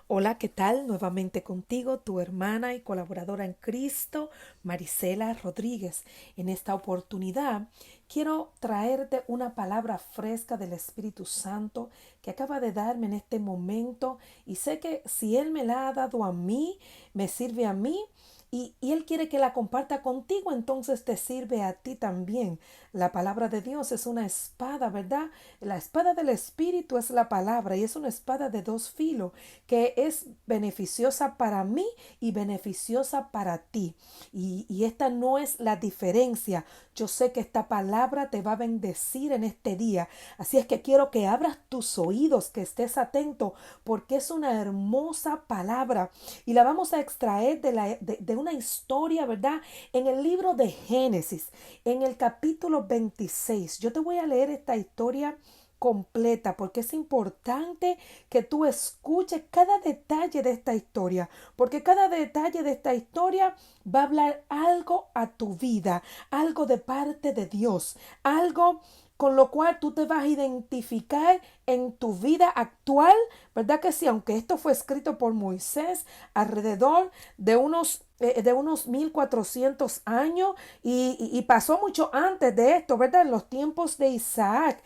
Hola, ¿qué tal? Nuevamente contigo, tu hermana y colaboradora en Cristo, Marisela Rodríguez. En esta oportunidad quiero traerte una palabra fresca del Espíritu Santo que acaba de darme en este momento y sé que si Él me la ha dado a mí, me sirve a mí. Y Él quiere que la comparta contigo, entonces te sirve a ti también. La palabra de Dios es una espada, ¿verdad? La espada del Espíritu es la palabra y es una espada de dos filos que es beneficiosa para mí y beneficiosa para ti. Y esta no es la diferencia. Yo sé que esta palabra te va a bendecir en este día. Así es que quiero que abras tus oídos, que estés atento, porque es una hermosa palabra. Y la vamos a extraer de una historia, ¿verdad? En el libro de Génesis, en el capítulo 26. Yo te voy a leer esta historia completa porque es importante que tú escuches cada detalle de esta historia, porque cada detalle de esta historia va a hablar algo a tu vida, algo de parte de Dios, algo con lo cual tú te vas a identificar en tu vida actual, ¿verdad que sí? Aunque esto fue escrito por Moisés alrededor de unos 1400 años y pasó mucho antes de esto, ¿verdad? En los tiempos de Isaac,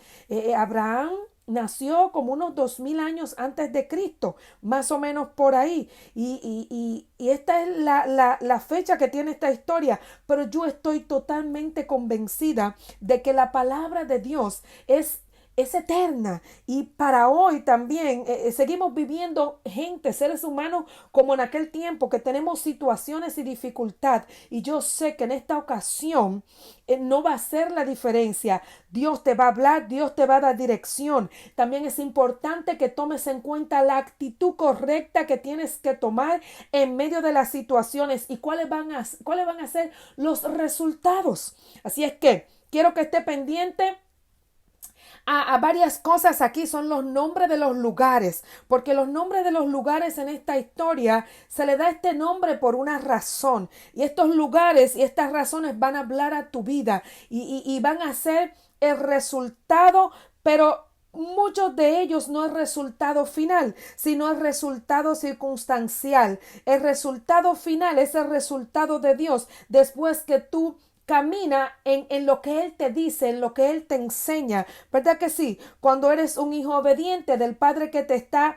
Abraham nació como unos 2000 años antes de Cristo, más o menos por ahí. Y esta es la fecha que tiene esta historia, pero yo estoy totalmente convencida de que la palabra de Dios es eterna y para hoy también seguimos viviendo gente, seres humanos como en aquel tiempo que tenemos situaciones y dificultad y yo sé que en esta ocasión no va a ser la diferencia. Dios te va a hablar, Dios te va a dar dirección. También es importante que tomes en cuenta la actitud correcta que tienes que tomar en medio de las situaciones y cuáles van a ser los resultados. Así es que quiero que esté pendiente a varias cosas aquí, son los nombres de los lugares, porque los nombres de los lugares en esta historia se le da este nombre por una razón, y estos lugares y estas razones van a hablar a tu vida y van a ser el resultado, pero muchos de ellos no es resultado final, sino el resultado circunstancial. El resultado final es el resultado de Dios después que tú camina en lo que Él te dice, en lo que Él te enseña. ¿Verdad que sí? Cuando eres un hijo obediente del Padre que te está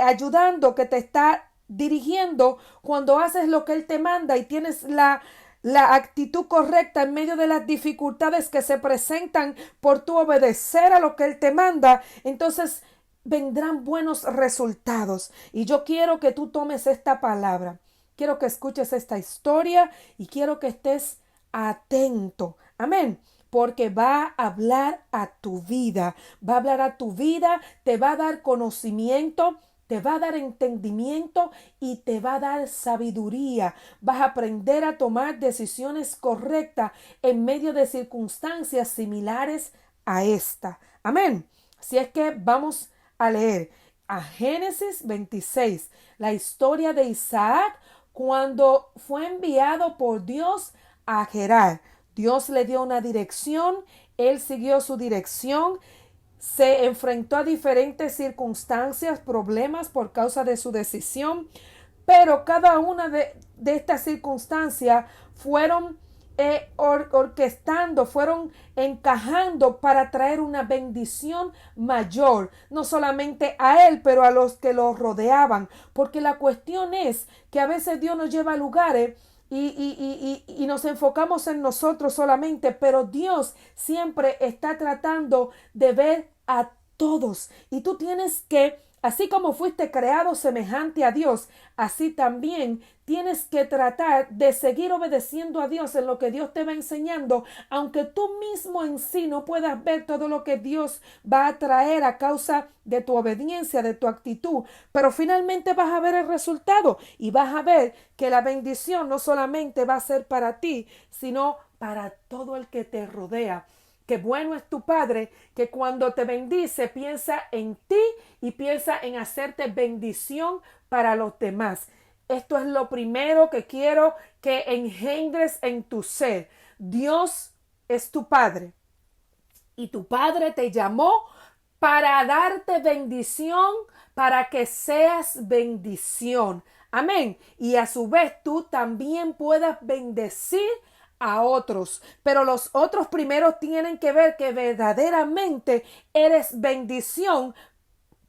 ayudando, que te está dirigiendo, cuando haces lo que Él te manda y tienes la actitud correcta en medio de las dificultades que se presentan por tu obedecer a lo que Él te manda, entonces vendrán buenos resultados. Y yo quiero que tú tomes esta palabra, quiero que escuches esta historia y quiero que estés atento. Amén. Porque va a hablar a tu vida, va a hablar a tu vida, te va a dar conocimiento, te va a dar entendimiento y te va a dar sabiduría. Vas a aprender a tomar decisiones correctas en medio de circunstancias similares a esta. Amén. Si es que vamos a leer a Génesis 26, la historia de Isaac cuando fue enviado por Dios a Gerar. Dios le dio una dirección, él siguió su dirección, se enfrentó a diferentes circunstancias, problemas por causa de su decisión, pero cada una de estas circunstancias fueron orquestando, fueron encajando para traer una bendición mayor, no solamente a él, pero a los que lo rodeaban, porque la cuestión es que a veces Dios nos lleva a lugares y nos enfocamos en nosotros solamente, pero Dios siempre está tratando de ver a todos y tú tienes que, así como fuiste creado semejante a Dios, así también tienes que tratar de seguir obedeciendo a Dios en lo que Dios te va enseñando, aunque tú mismo en sí no puedas ver todo lo que Dios va a traer a causa de tu obediencia, de tu actitud, pero finalmente vas a ver el resultado y vas a ver que la bendición no solamente va a ser para ti, sino para todo el que te rodea. Qué bueno es tu Padre que cuando te bendice piensa en ti y piensa en hacerte bendición para los demás. Esto es lo primero que quiero que engendres en tu ser. Dios es tu Padre y tu Padre te llamó para darte bendición, para que seas bendición. Amén. Y a su vez tú también puedas bendecir a otros. Pero los otros primero tienen que ver que verdaderamente eres bendición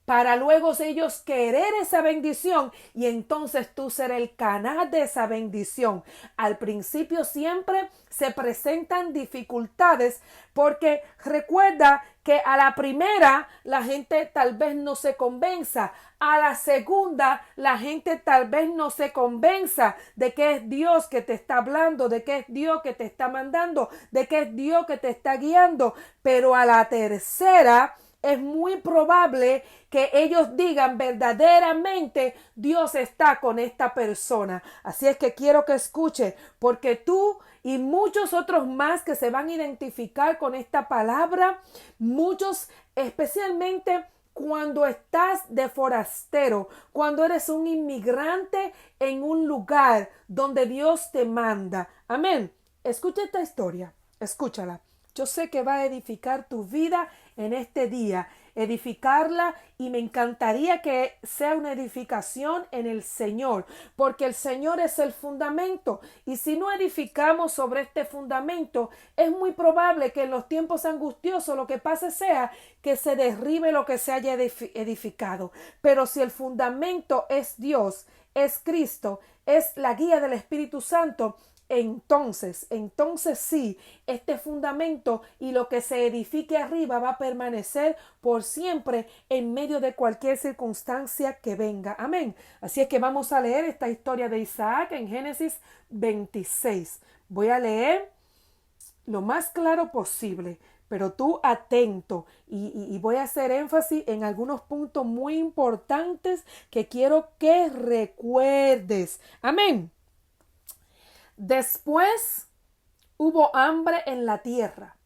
para luego ellos querer esa bendición y entonces tú ser el canal de esa bendición. Al principio siempre se presentan dificultades porque recuerda que a la primera la gente tal vez no se convenza, a la segunda la gente tal vez no se convenza de que es Dios que te está hablando, de que es Dios que te está mandando, de que es Dios que te está guiando, pero a la tercera es muy probable que ellos digan verdaderamente Dios está con esta persona. Así es que quiero que escuche, porque tú y muchos otros más que se van a identificar con esta palabra, muchos especialmente cuando estás de forastero, cuando eres un inmigrante en un lugar donde Dios te manda. Amén. Escucha esta historia, escúchala. Yo sé que va a edificar tu vida en este día, edificarla, y me encantaría que sea una edificación en el Señor, porque el Señor es el fundamento, y si no edificamos sobre este fundamento, es muy probable que en los tiempos angustiosos lo que pase sea que se derribe lo que se haya edificado. Pero si el fundamento es Dios, es Cristo, es la guía del Espíritu Santo, entonces sí, este fundamento y lo que se edifique arriba va a permanecer por siempre en medio de cualquier circunstancia que venga. Amén. Así es que vamos a leer esta historia de Isaac en Génesis 26. Voy a leer lo más claro posible, pero tú atento y voy a hacer énfasis en algunos puntos muy importantes que quiero que recuerdes. Amén. Después hubo hambre en la tierra,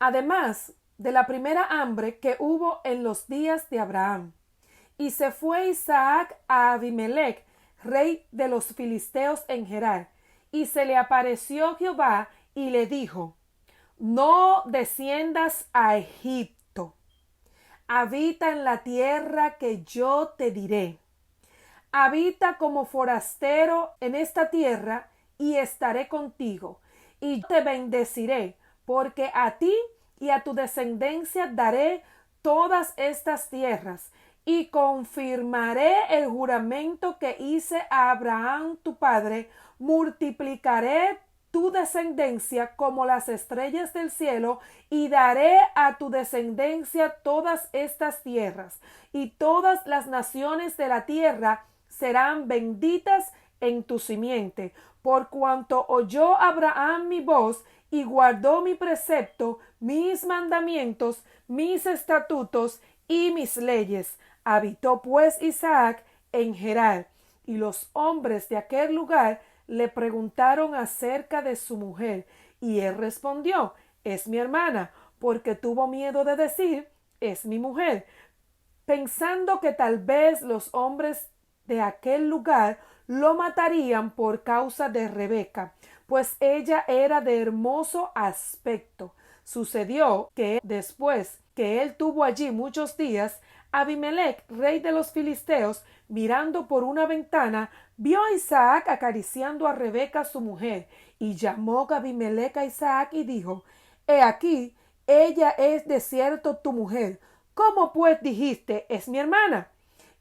además de la primera hambre que hubo en los días de Abraham. Y se fue Isaac a Abimelech, rey de los filisteos en Gerar, y se le apareció Jehová y le dijo: no desciendas a Egipto, habita en la tierra que yo te diré. Habita como forastero en esta tierra y estaré contigo, y te bendeciré, porque a ti y a tu descendencia daré todas estas tierras, y confirmaré el juramento que hice a Abraham tu padre, multiplicaré tu descendencia como las estrellas del cielo, y daré a tu descendencia todas estas tierras, y todas las naciones de la tierra serán benditas en tu simiente, por cuanto oyó Abraham mi voz y guardó mi precepto, mis mandamientos, mis estatutos y mis leyes. Habitó pues Isaac en Gerar, y los hombres de aquel lugar le preguntaron acerca de su mujer, y él respondió: es mi hermana, porque tuvo miedo de decir: es mi mujer, pensando que tal vez los hombres de aquel lugar lo matarían por causa de Rebeca, pues ella era de hermoso aspecto. Sucedió que después que él tuvo allí muchos días, Abimelech, rey de los filisteos, mirando por una ventana, vio a Isaac acariciando a Rebeca su mujer, y llamó Abimelech a Isaac y dijo: he aquí, ella es de cierto tu mujer. ¿Cómo pues dijiste: es mi hermana?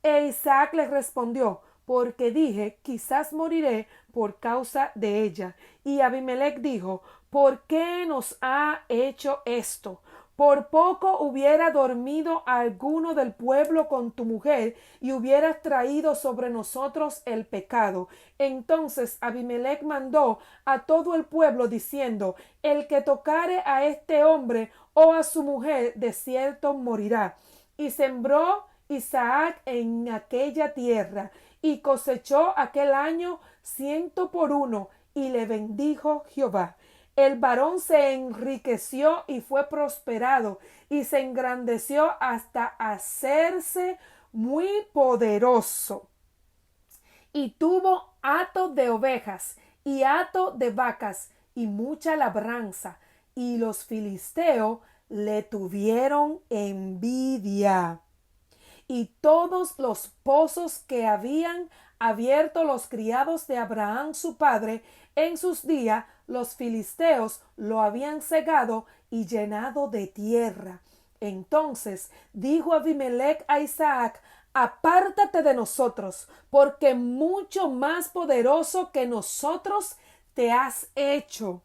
E Isaac le respondió: porque dije: quizás moriré por causa de ella. Y Abimelech dijo: ¿por qué nos ha hecho esto? Por poco hubiera dormido alguno del pueblo con tu mujer, y hubieras traído sobre nosotros el pecado. Entonces Abimelech mandó a todo el pueblo diciendo: el que tocare a este hombre o a su mujer, de cierto morirá. Y sembró Isaac en aquella tierra, y cosechó aquel año 100 por 1, y le bendijo Jehová. El varón se enriqueció y fue prosperado, y se engrandeció hasta hacerse muy poderoso. Y tuvo hato de ovejas y hato de vacas y mucha labranza, y los filisteos le tuvieron envidia. y todos los pozos que habían abierto los criados de Abraham su padre en sus días, los filisteos lo habían cegado y llenado de tierra. Entonces dijo Abimelech a Isaac: apártate de nosotros, porque mucho más poderoso que nosotros te has hecho.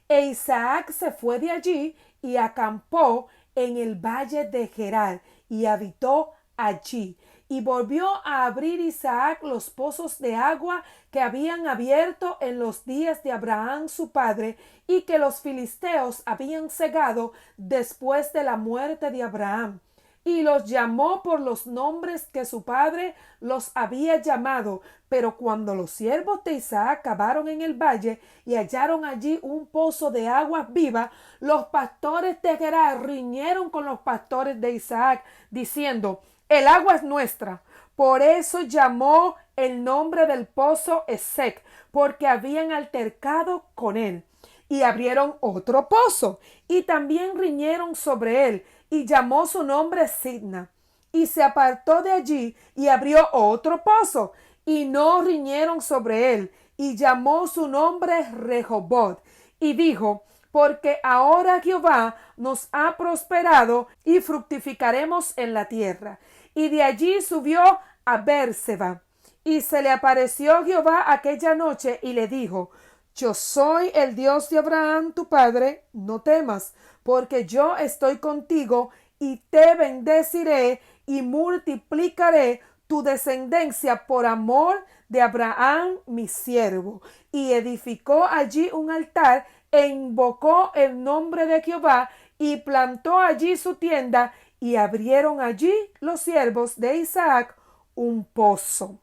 E Isaac se fue de allí y acampó en el valle de Gerar y habitó allí. Y volvió a abrir Isaac los pozos de agua que habían abierto en los días de Abraham su padre y que los filisteos habían cegado después de la muerte de Abraham. Y los llamó por los nombres que su padre los había llamado. Pero cuando los siervos de Isaac cavaron en el valle y hallaron allí un pozo de aguas vivas, los pastores de Gerar riñeron con los pastores de Isaac, diciendo: el agua es nuestra. Por eso llamó el nombre del pozo Esek, porque habían altercado con él. Y abrieron otro pozo, y también riñeron sobre él, y llamó su nombre Sidna. Y se apartó de allí, y abrió otro pozo, y no riñeron sobre él, y llamó su nombre Rehoboth. Y dijo: porque ahora Jehová nos ha prosperado, y fructificaremos en la tierra. Y de allí subió a Bérseba. Y se le apareció Jehová aquella noche y le dijo: yo soy el Dios de Abraham tu padre, no temas, porque yo estoy contigo y te bendeciré y multiplicaré tu descendencia por amor de Abraham mi siervo. Y edificó allí un altar e invocó el nombre de Jehová y plantó allí su tienda, y abrieron allí los siervos de Isaac un pozo.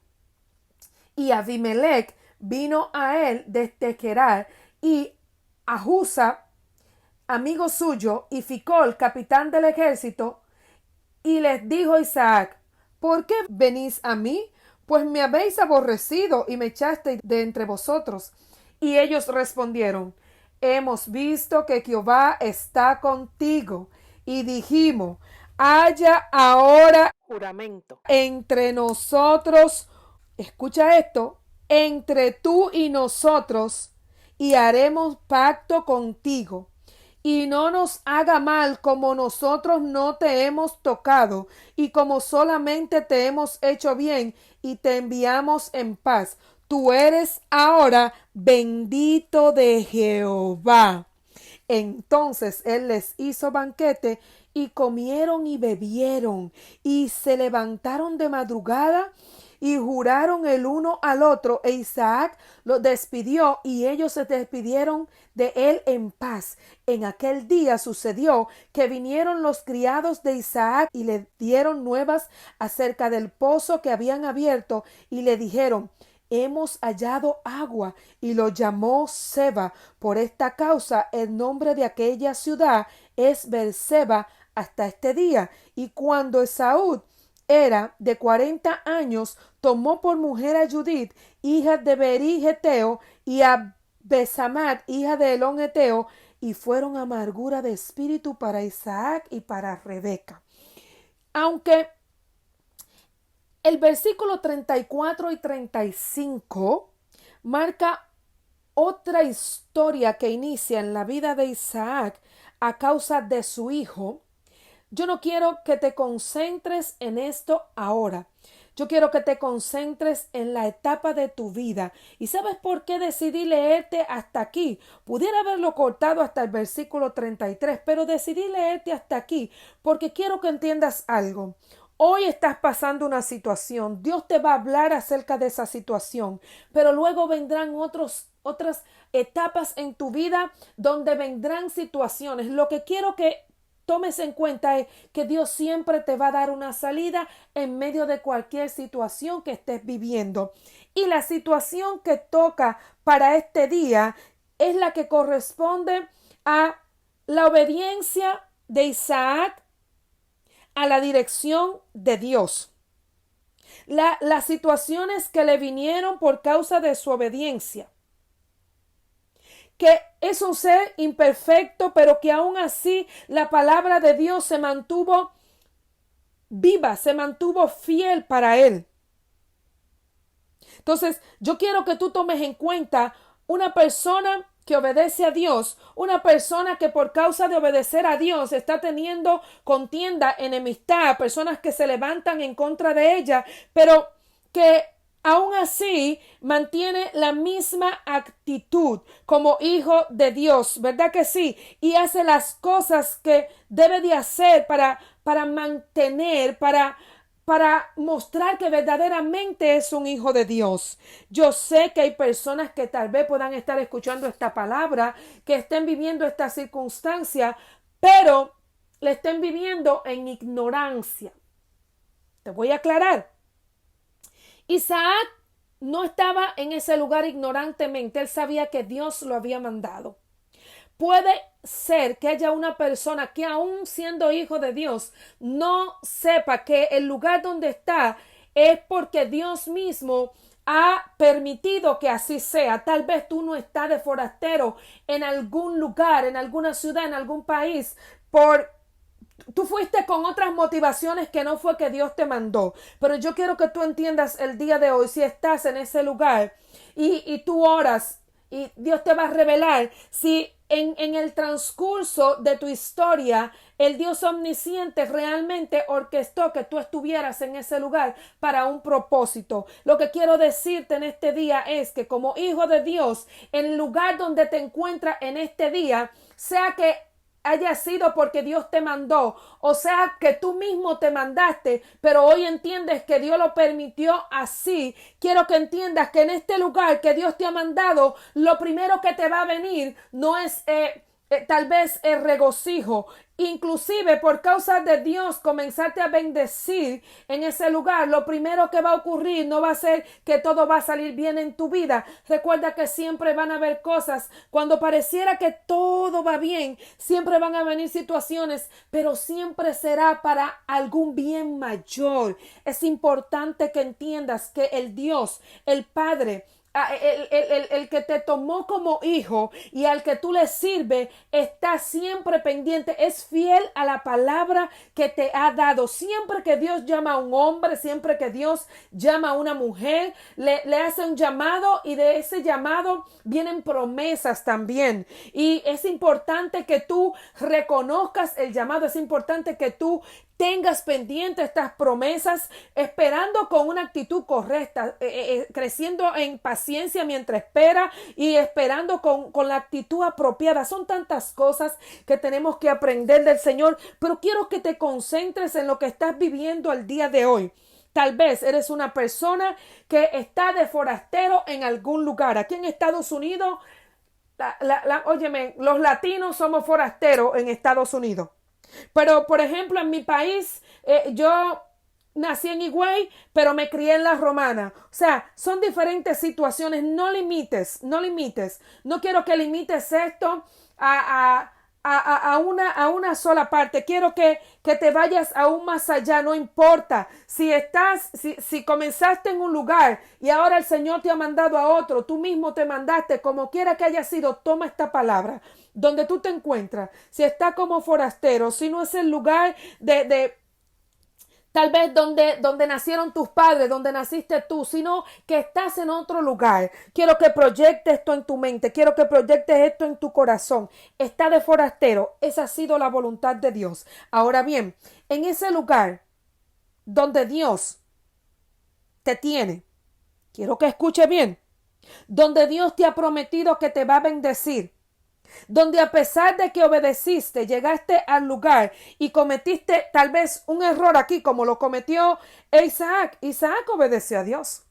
Y Abimelech vino a él desde Gerar, y Ahusa, amigo suyo, y Ficol, capitán del ejército, y les dijo Isaac: ¿por qué venís a mí? Pues me habéis aborrecido y me echasteis de entre vosotros. Y ellos respondieron: hemos visto que Jehová está contigo, y dijimos: haya ahora juramento entre nosotros. Escucha esto: entre tú y nosotros, y haremos pacto contigo, y no nos haga mal como nosotros no te hemos tocado, y como solamente te hemos hecho bien, y te enviamos en paz. Tú eres ahora bendito de Jehová. Entonces él les hizo banquete, y comieron y bebieron, y se levantaron de madrugada y juraron el uno al otro, e Isaac los despidió y ellos se despidieron de él en paz. En aquel día sucedió que vinieron los criados de Isaac y le dieron nuevas acerca del pozo que habían abierto, y le dijeron: hemos hallado agua. Y lo llamó Seba. Por esta causa el nombre de aquella ciudad es Beerseba hasta este día. Y cuando Esaú era de 40 años, tomó por mujer a Judith, hija de Berí Geteo, y a Besamat, hija de Elón Geteo, y fueron amargura de espíritu para Isaac y para Rebeca. Aunque el versículo 34 y 35 marca otra historia que inicia en la vida de Isaac a causa de su hijo, yo no quiero que te concentres en esto ahora. Yo quiero que te concentres en la etapa de tu vida. ¿Y sabes por qué decidí leerte hasta aquí? Pudiera haberlo cortado hasta el versículo 33, pero decidí leerte hasta aquí porque quiero que entiendas algo. Hoy estás pasando una situación, Dios te va a hablar acerca de esa situación, pero luego vendrán otras etapas en tu vida donde vendrán situaciones. Lo que quiero que tomes en cuenta es que Dios siempre te va a dar una salida en medio de cualquier situación que estés viviendo. Y la situación que toca para este día es la que corresponde a la obediencia de Isaac a la dirección de Dios. Las situaciones que le vinieron por causa de su obediencia. Que es un ser imperfecto, pero que aún así la palabra de Dios se mantuvo viva, se mantuvo fiel para él. Entonces, yo quiero que tú tomes en cuenta una persona que obedece a Dios, una persona que por causa de obedecer a Dios está teniendo contienda, enemistad, personas que se levantan en contra de ella, pero que aún así mantiene la misma actitud como hijo de Dios, ¿verdad que sí? Y hace las cosas que debe de hacer para mantener, para mostrar que verdaderamente es un hijo de Dios. Yo sé que hay personas que tal vez puedan estar escuchando esta palabra, que estén viviendo esta circunstancia, pero la estén viviendo en ignorancia. Te voy a aclarar. Isaac no estaba en ese lugar ignorantemente, él sabía que Dios lo había mandado. Puede ser que haya una persona que aún siendo hijo de Dios no sepa que el lugar donde está es porque Dios mismo ha permitido que así sea. Tal vez tú no estás de forastero en algún lugar, en alguna ciudad, en algún país tú fuiste con otras motivaciones que no fue que Dios te mandó. Pero yo quiero que tú entiendas el día de hoy, si estás en ese lugar y tú oras y Dios te va a revelar si en el transcurso de tu historia el Dios omnisciente realmente orquestó que tú estuvieras en ese lugar para un propósito. Lo que quiero decirte en este día es que como hijo de Dios, en el lugar donde te encuentras en este día, sea que haya sido porque Dios te mandó, o sea que tú mismo te mandaste, pero hoy entiendes que Dios lo permitió así. Quiero que entiendas que en este lugar que Dios te ha mandado, lo primero que te va a venir no es tal vez el regocijo. Inclusive por causa de Dios comenzarte a bendecir en ese lugar, lo primero que va a ocurrir no va a ser que todo va a salir bien en tu vida. Recuerda que siempre van a haber cosas, cuando pareciera que todo va bien, siempre van a venir situaciones, pero siempre será para algún bien mayor. Es importante que entiendas que el Dios, el Padre, el que te tomó como hijo y al que tú le sirves está siempre pendiente, es fiel a la palabra que te ha dado. Siempre que Dios llama a un hombre, siempre que Dios llama a una mujer, le hace un llamado y de ese llamado vienen promesas también. Y es importante que tú reconozcas el llamado, es importante que tú tengas pendiente estas promesas, esperando con una actitud correcta, creciendo en paciencia mientras espera y esperando con la actitud apropiada. Son tantas cosas que tenemos que aprender del Señor, pero quiero que te concentres en lo que estás viviendo al día de hoy. Tal vez eres una persona que está de forastero en algún lugar. Aquí en Estados Unidos, óyeme, los latinos somos forasteros en Estados Unidos. Pero, por ejemplo, en mi país, yo nací en Higüey, pero me crié en La Romana. O sea, son diferentes situaciones. No limites, no limites. No quiero que limites esto a una sola parte. Quiero que te vayas aún más allá. No importa si comenzaste en un lugar y ahora el Señor te ha mandado a otro, tú mismo te mandaste, como quiera que haya sido, toma esta palabra. Donde tú te encuentras, si está como forastero, si no es el lugar de tal vez donde nacieron tus padres, donde naciste tú, sino que estás en otro lugar. Quiero que proyectes esto en tu mente, quiero que proyectes esto en tu corazón. Está de forastero, esa ha sido la voluntad de Dios. Ahora bien, en ese lugar donde Dios te tiene, quiero que escuche bien, donde Dios te ha prometido que te va a bendecir, donde a pesar de que obedeciste, llegaste al lugar y cometiste tal vez un error aquí como lo cometió Isaac. Isaac obedeció a Dios.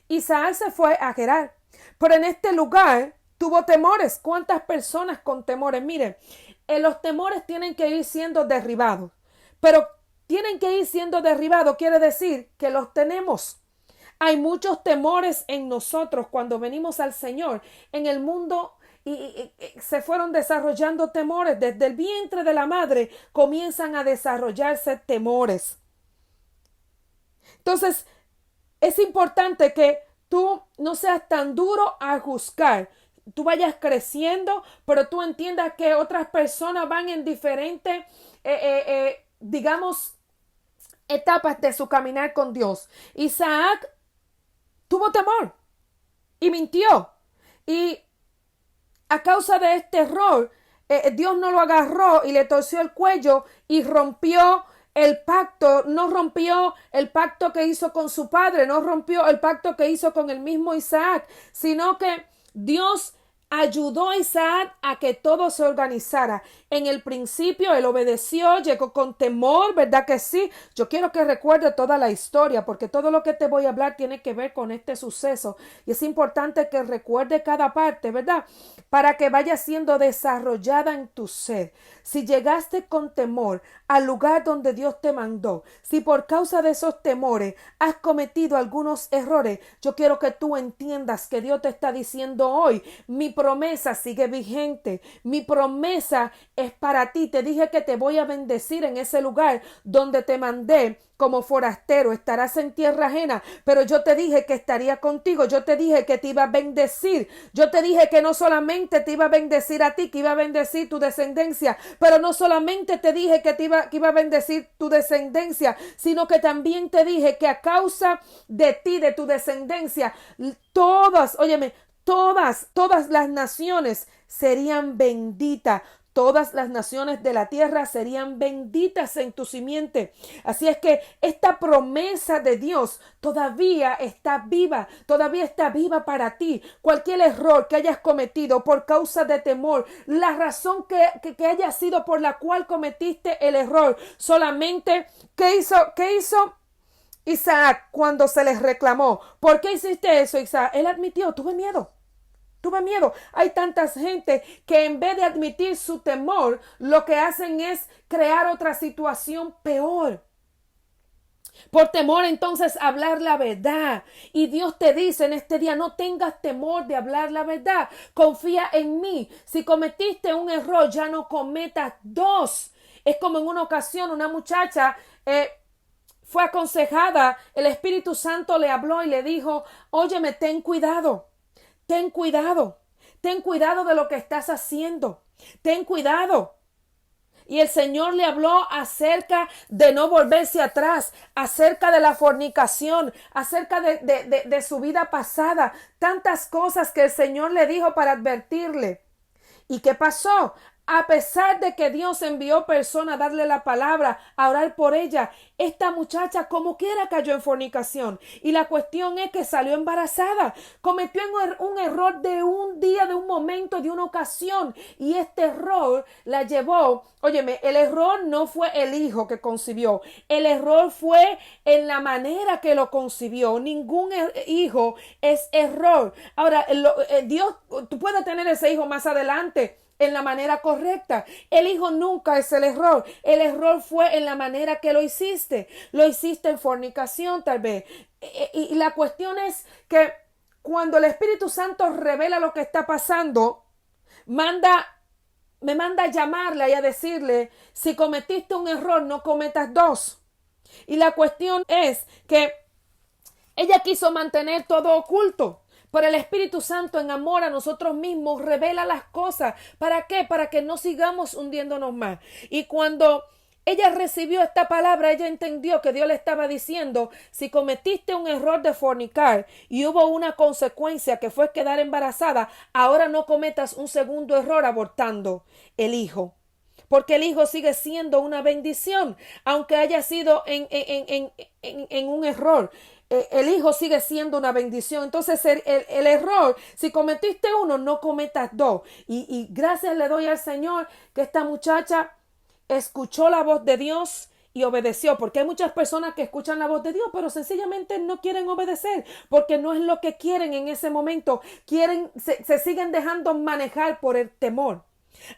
Isaac se fue a Gerar, pero en este lugar tuvo temores. ¿Cuántas personas con temores? Miren, los temores tienen que ir siendo derribados, pero tienen que ir siendo derribados quiere decir que los tenemos. Hay muchos temores en nosotros cuando venimos al Señor. En el mundo y se fueron desarrollando temores. Desde el vientre de la madre comienzan a desarrollarse temores. Entonces, es importante que tú no seas tan duro a juzgar. Tú vayas creciendo, pero tú entiendas que otras personas van en diferentes, digamos, etapas de su caminar con Dios. Isaac tuvo temor y mintió. Y a causa de este error, Dios no lo agarró y le torció el cuello y rompió el pacto. No rompió el pacto que hizo con su padre, no rompió el pacto que hizo con el mismo Isaac, sino que Dios ayudó a Isaac a que todo se organizara. En el principio él obedeció, llegó con temor, ¿verdad que sí? Yo quiero que recuerde toda la historia, porque todo lo que te voy a hablar tiene que ver con este suceso, y es importante que recuerde cada parte, ¿verdad? Para que vaya siendo desarrollada en tu ser. Si llegaste con temor al lugar donde Dios te mandó, si por causa de esos temores has cometido algunos errores, yo quiero que tú entiendas que Dios te está diciendo hoy: mi promesa sigue vigente, mi promesa es para ti. Te dije que te voy a bendecir en ese lugar donde te mandé como forastero. Estarás en tierra ajena, pero yo te dije que estaría contigo. Yo te dije que te iba a bendecir. Yo te dije que no solamente te iba a bendecir a ti, que iba a bendecir tu descendencia, pero no solamente te dije que iba a bendecir tu descendencia, sino que también te dije que a causa de ti, de tu descendencia, todas las naciones serían benditas. Todas las naciones de la tierra serían benditas en tu simiente. Así es que esta promesa de Dios todavía está viva para ti. Cualquier error que hayas cometido por causa de temor, la razón que haya sido por la cual cometiste el error, solamente, ¿qué hizo Isaac cuando se les reclamó? ¿Por qué hiciste eso, Isaac? Él admitió: tuve miedo. Tuve miedo. Hay tanta gente que en vez de admitir su temor, lo que hacen es crear otra situación peor. Por temor entonces hablar la verdad. Y Dios te dice en este día: no tengas temor de hablar la verdad. Confía en mí. Si cometiste un error, ya no cometas dos. Es como en una ocasión una muchacha fue aconsejada. El Espíritu Santo le habló y le dijo: óyeme, ten cuidado. Ten cuidado de lo que estás haciendo. Ten cuidado. Y el Señor le habló acerca de no volverse atrás, acerca de la fornicación, acerca de su vida pasada. Tantas cosas que el Señor le dijo para advertirle. ¿Y qué pasó? A pesar de que Dios envió personas a darle la palabra, a orar por ella, esta muchacha como quiera cayó en fornicación. Y la cuestión es que salió embarazada. Cometió un error de un día, de un momento, de una ocasión. Y este error la llevó, óyeme, el error no fue el hijo que concibió. El error fue en la manera que lo concibió. Ningún hijo es error. Ahora, Dios, tú puedes tener ese hijo más adelante en la manera correcta. El hijo nunca es el error. El error fue en la manera que lo hiciste. Lo hiciste en fornicación, tal vez. Y la cuestión es que cuando el Espíritu Santo revela lo que está pasando, me manda a llamarla y a decirle: si cometiste un error, no cometas dos. Y la cuestión es que ella quiso mantener todo oculto. Pero el Espíritu Santo, en amor a nosotros mismos, revela las cosas. ¿Para qué? Para que no sigamos hundiéndonos más. Y cuando ella recibió esta palabra, ella entendió que Dios le estaba diciendo: si cometiste un error de fornicar y hubo una consecuencia que fue quedar embarazada, ahora no cometas un segundo error abortando el hijo. Porque el hijo sigue siendo una bendición, aunque haya sido en un error. El hijo sigue siendo una bendición. Entonces el error, si cometiste uno, no cometas dos. Y gracias le doy al Señor que esta muchacha escuchó la voz de Dios y obedeció, porque hay muchas personas que escuchan la voz de Dios, pero sencillamente no quieren obedecer, porque no es lo que quieren en ese momento. Se siguen dejando manejar por el temor.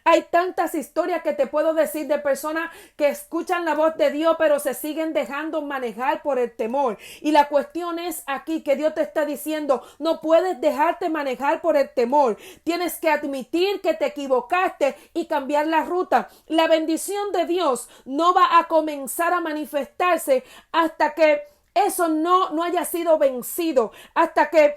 Hay tantas historias que te puedo decir de personas que escuchan la voz de Dios, pero se siguen dejando manejar por el temor. Y la cuestión es aquí que Dios te está diciendo: no puedes dejarte manejar por el temor. Tienes que admitir que te equivocaste y cambiar la ruta. La bendición de Dios no va a comenzar a manifestarse hasta que eso no haya sido vencido, hasta que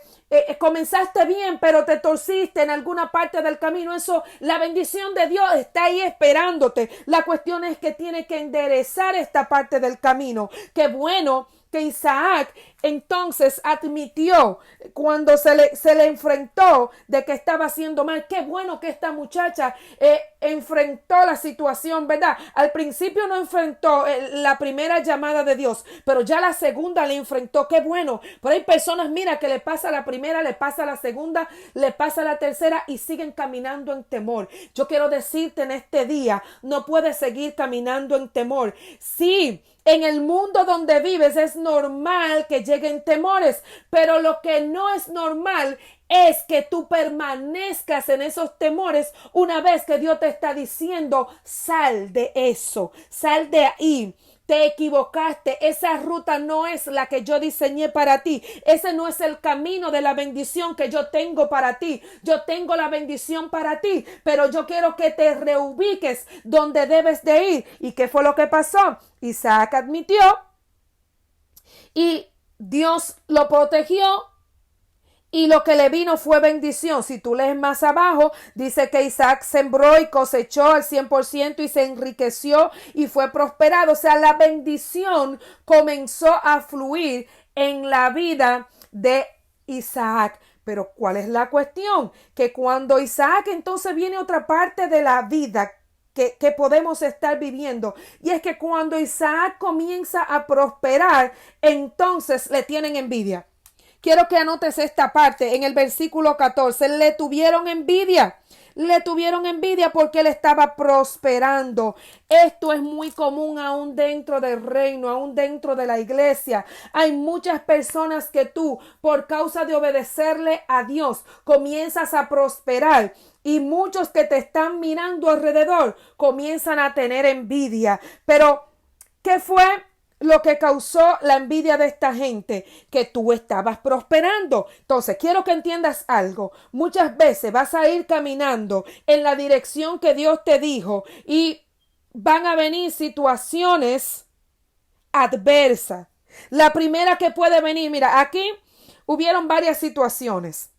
comenzaste bien, pero te torciste en alguna parte del camino. Eso, la bendición de Dios está ahí esperándote. La cuestión es que tienes que enderezar esta parte del camino. Qué bueno que Isaac entonces admitió cuando se le enfrentó de que estaba haciendo mal. Qué bueno que esta muchacha enfrentó la situación, ¿verdad? Al principio no enfrentó la primera llamada de Dios, pero ya la segunda le enfrentó. Qué bueno. Pero hay personas, mira, que le pasa la primera, le pasa la segunda, le pasa la tercera y siguen caminando en temor. Yo quiero decirte en este día, no puedes seguir caminando en temor. Sí, en el mundo donde vives es normal que lleguen temores, pero lo que no es normal es que tú permanezcas en esos temores una vez que Dios te está diciendo, sal de eso, sal de ahí. Te equivocaste, esa ruta no es la que yo diseñé para ti, ese no es el camino de la bendición que yo tengo para ti. Yo tengo la bendición para ti, pero yo quiero que te reubiques donde debes de ir. ¿Y qué fue lo que pasó? Isaac admitió y Dios lo protegió. Y lo que le vino fue bendición. Si tú lees más abajo, dice que Isaac sembró y cosechó al 100% y se enriqueció y fue prosperado. O sea, la bendición comenzó a fluir en la vida de Isaac. Pero ¿cuál es la cuestión? Que cuando Isaac entonces viene otra parte de la vida que podemos estar viviendo. Y es que cuando Isaac comienza a prosperar, entonces le tienen envidia. Quiero que anotes esta parte en el versículo 14. Le tuvieron envidia. Le tuvieron envidia porque él estaba prosperando. Esto es muy común aún dentro del reino, aún dentro de la iglesia. Hay muchas personas que tú, por causa de obedecerle a Dios, comienzas a prosperar. Y muchos que te están mirando alrededor comienzan a tener envidia. Pero, ¿qué fue lo que causó la envidia de esta gente? Que tú estabas prosperando. Entonces, quiero que entiendas algo. Muchas veces vas a ir caminando en la dirección que Dios te dijo y van a venir situaciones adversas. La primera que puede venir, mira, aquí hubieron varias situaciones.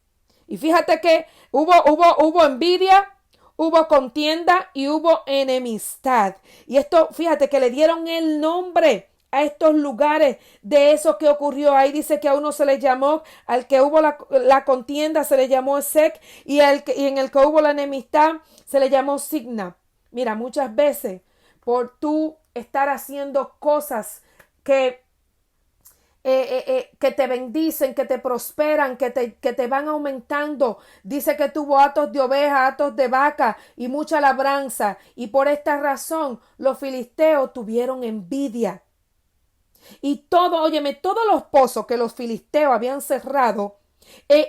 Y fíjate que hubo envidia, hubo contienda y hubo enemistad. Y esto, fíjate que le dieron el nombre a estos lugares de eso que ocurrió. Ahí dice que a uno se le llamó, al que hubo la contienda se le llamó Esec, y en el que hubo la enemistad se le llamó Signa. Mira, muchas veces por tú estar haciendo cosas que te bendicen, que te prosperan, que te van aumentando. Dice que tuvo hatos de oveja, hatos de vaca y mucha labranza. Y por esta razón los filisteos tuvieron envidia. Y todos los pozos que los filisteos habían cerrado,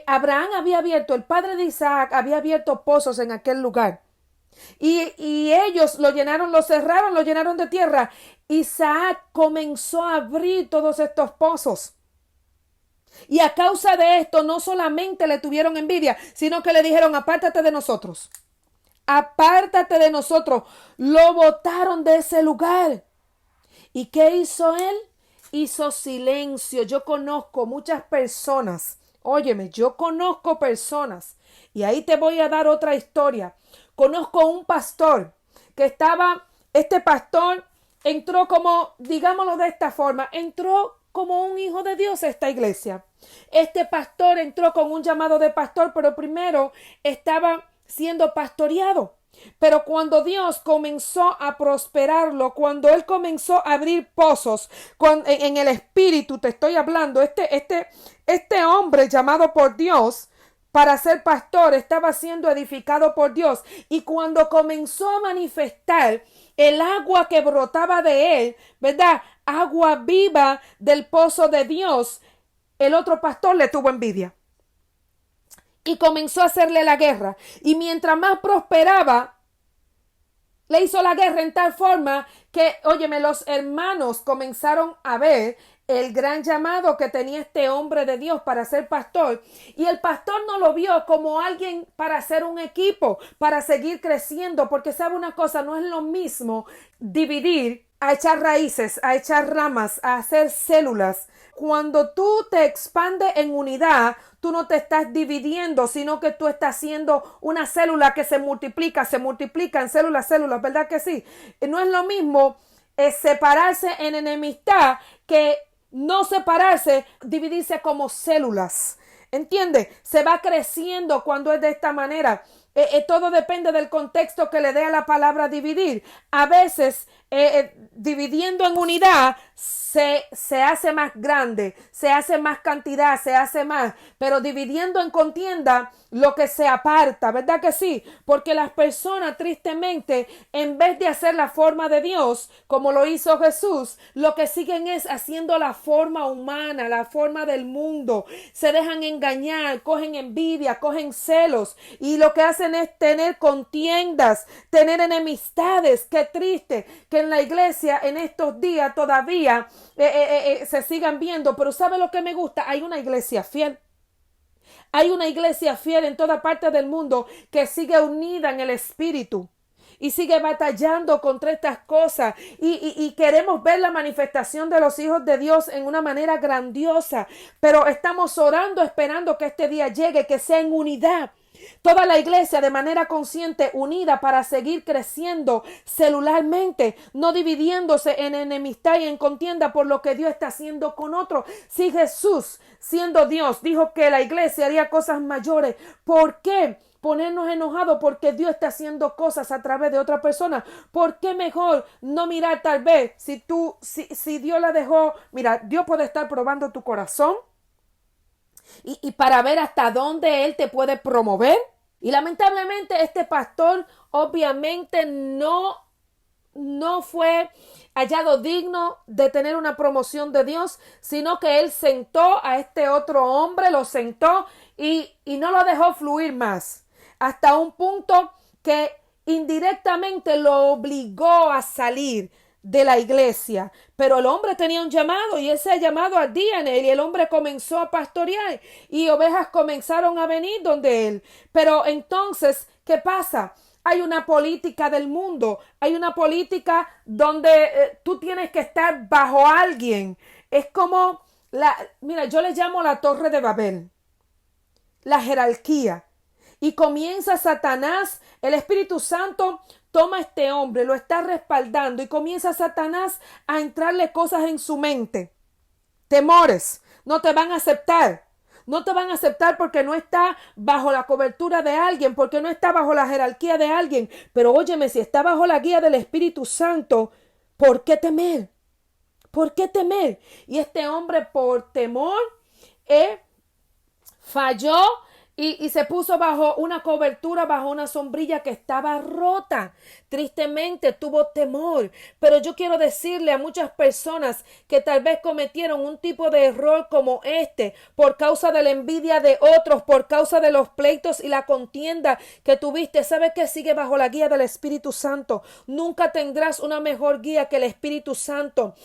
Abraham había abierto, el padre de Isaac había abierto pozos en aquel lugar. Y ellos lo llenaron, lo cerraron, lo llenaron de tierra. Isaac comenzó a abrir todos estos pozos. Y a causa de esto no solamente le tuvieron envidia, sino que le dijeron, apártate de nosotros. Apártate de nosotros. Lo botaron de ese lugar. ¿Y qué hizo él? Hizo silencio. Yo conozco muchas personas. Óyeme, yo conozco personas. Y ahí te voy a dar otra historia. Conozco un pastor que este pastor entró como, digámoslo de esta forma, entró como un hijo de Dios a esta iglesia. Este pastor entró con un llamado de pastor, pero primero estaba siendo pastoreado. Pero cuando Dios comenzó a prosperarlo, cuando él comenzó a abrir pozos, en el espíritu te estoy hablando, este hombre llamado por Dios para ser pastor estaba siendo edificado por Dios, y cuando comenzó a manifestar el agua que brotaba de él, ¿verdad? Agua viva del pozo de Dios, el otro pastor le tuvo envidia. Y comenzó a hacerle la guerra. Y mientras más prosperaba, le hizo la guerra en tal forma que, óyeme, los hermanos comenzaron a ver el gran llamado que tenía este hombre de Dios para ser pastor. Y el pastor no lo vio como alguien para hacer un equipo, para seguir creciendo, porque sabe una cosa, no es lo mismo dividir a echar raíces, a echar ramas, a hacer células, Cuando tú te expandes en unidad, tú no te estás dividiendo, sino que tú estás siendo una célula que se multiplica en células, ¿verdad que sí? No es lo mismo separarse en enemistad que no separarse, dividirse como células. ¿Entiendes? Se va creciendo cuando es de esta manera. Todo depende del contexto que le dé a la palabra dividir. A veces, dividiendo en unidad, se hace más grande, se hace más cantidad, se hace más. Pero dividiendo en contienda, lo que se aparta, ¿verdad que sí? Porque las personas, tristemente, en vez de hacer la forma de Dios, como lo hizo Jesús, lo que siguen es haciendo la forma humana, la forma del mundo. Se dejan engañar, cogen envidia, cogen celos, y lo que hacen es tener contiendas, tener enemistades. Qué triste que en la iglesia en estos días todavía se sigan viendo. Pero ¿sabe lo que me gusta? Hay una iglesia fiel. Hay una iglesia fiel en toda parte del mundo que sigue unida en el espíritu y sigue batallando contra estas cosas, y queremos ver la manifestación de los hijos de Dios en una manera grandiosa, pero estamos orando, esperando que este día llegue, que sea en unidad. Toda la iglesia de manera consciente, unida para seguir creciendo celularmente, no dividiéndose en enemistad y en contienda por lo que Dios está haciendo con otros. Si Jesús, siendo Dios, dijo que la iglesia haría cosas mayores, ¿por qué ponernos enojados porque Dios está haciendo cosas a través de otra persona? ¿Por qué mejor no mirar tal vez si Dios la dejó? Mira, Dios puede estar probando tu corazón y para ver hasta dónde Él te puede promover. Y lamentablemente este pastor obviamente no fue hallado digno de tener una promoción de Dios, sino que él sentó a este otro hombre, lo sentó y no lo dejó fluir más, hasta un punto que indirectamente lo obligó a salir de la iglesia. Pero el hombre tenía un llamado, y ese llamado ardía en él, y el hombre comenzó a pastorear y ovejas comenzaron a venir donde él. Pero entonces, ¿qué pasa? Hay una política del mundo, hay una política donde tú tienes que estar bajo alguien. Es como mira, yo le llamo la Torre de Babel, la jerarquía. Y comienza Satanás, el Espíritu Santo toma a este hombre, lo está respaldando, y comienza Satanás a entrarle cosas en su mente. Temores, no te van a aceptar. No te van a aceptar porque no está bajo la cobertura de alguien, porque no está bajo la jerarquía de alguien. Pero óyeme, si está bajo la guía del Espíritu Santo, ¿por qué temer? ¿Por qué temer? Y este hombre, por temor, falló y se puso bajo una cobertura, bajo una sombrilla que estaba rota. Tristemente tuvo temor. Pero yo quiero decirle a muchas personas que tal vez cometieron un tipo de error como este por causa de la envidia de otros, por causa de los pleitos y la contienda que tuviste. ¿Sabes qué? Sigue bajo la guía del Espíritu Santo. Nunca tendrás una mejor guía que el Espíritu Santo.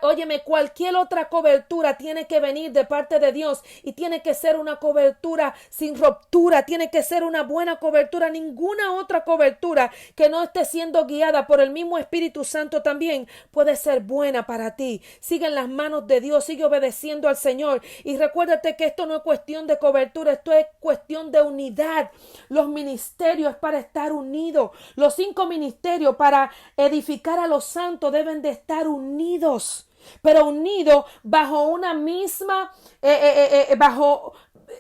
Óyeme, cualquier otra cobertura tiene que venir de parte de Dios, y tiene que ser una cobertura sin ruptura, tiene que ser una buena cobertura. Ninguna otra cobertura que no esté siendo guiada por el mismo Espíritu Santo también puede ser buena para ti. Sigue en las manos de Dios, sigue obedeciendo al Señor, y recuérdate que esto no es cuestión de cobertura, esto es cuestión de unidad. Los ministerios es para estar unidos. Los 5 ministerios para edificar a los santos deben de estar unidos, pero unidos bajo una misma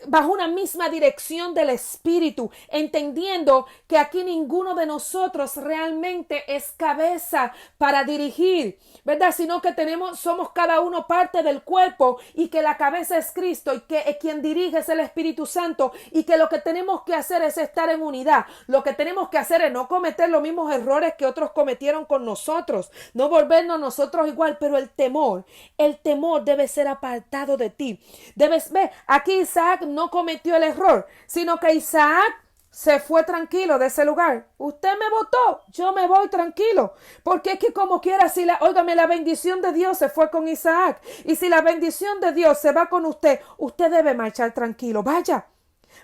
bajo una misma dirección del Espíritu, entendiendo que aquí ninguno de nosotros realmente es cabeza para dirigir, ¿verdad? Sino que somos cada uno parte del cuerpo, y que la cabeza es Cristo, y que quien dirige es el Espíritu Santo, y que lo que tenemos que hacer es estar en unidad. Lo que tenemos que hacer es no cometer los mismos errores que otros cometieron con nosotros, no volvernos nosotros igual, pero el temor debe ser apartado de ti. Debes ver, aquí Isaac no cometió el error, sino que Isaac se fue tranquilo de ese lugar. Usted me votó, yo me voy tranquilo, porque es que como quiera, óigame, la bendición de Dios se fue con Isaac, y si la bendición de Dios se va con usted, usted debe marchar tranquilo.